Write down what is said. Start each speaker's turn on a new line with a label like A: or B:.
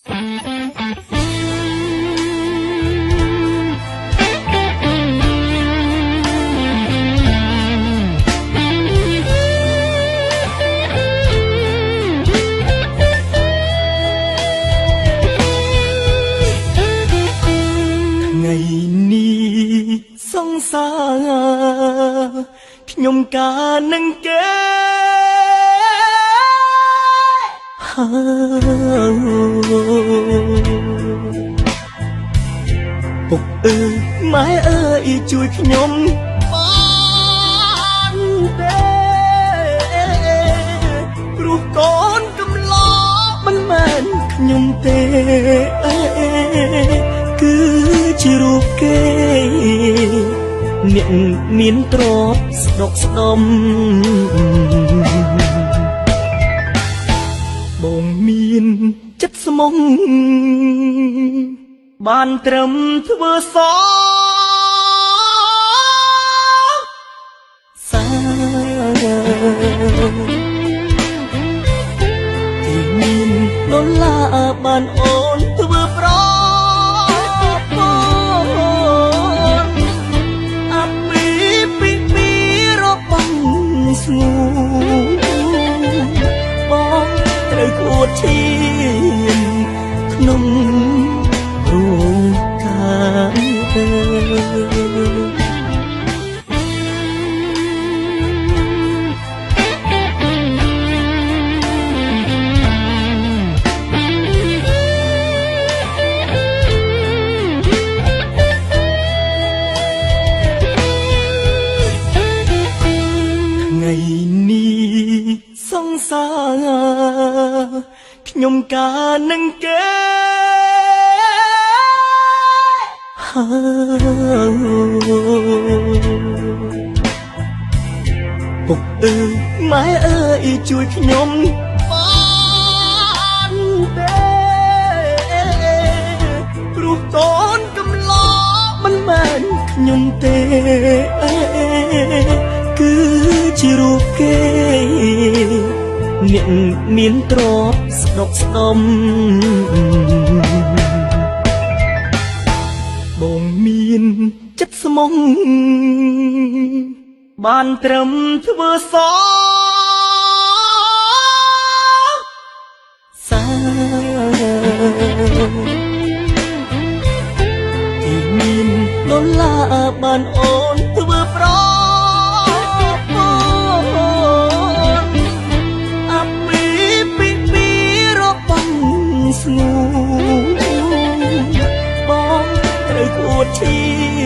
A: ថ្ងៃនេះសង្សារខ្ញុំការនឹងគេពុកអើយម៉ែអើយជួយខ្ញុំបានទេព្រោះកូនកំឡោមិនមែនខ្ញុំទេគឺជារូបគេអ្នកមានទ្រព្យស្ដុកស្ដំបងមានចិត្តស្មងបានត្រឹមធ្វើសសាទីមានដុល្លារបានអូនធ្វើប្រស្ងួនបងត្រូវខួតឈាមក្នុងរូងខាងថ្ងៃនេះសង្សារខ្ញុំការនឹងគេពុកអើយម៉ែអើយជួយខ្ញុំបានទេព្រោះកូនកំឡោមិនមែនខ្ញុំទេគឺជារូបគេអ្នកមានទ្រព្យស្ដុកស្ដំបងមានចិត្តស្មងបានត្រឹមធ្វើសសាទីមានដុល្លារបានអូនធ្វើប្រស្ងួនបងត្រូវខួតឈា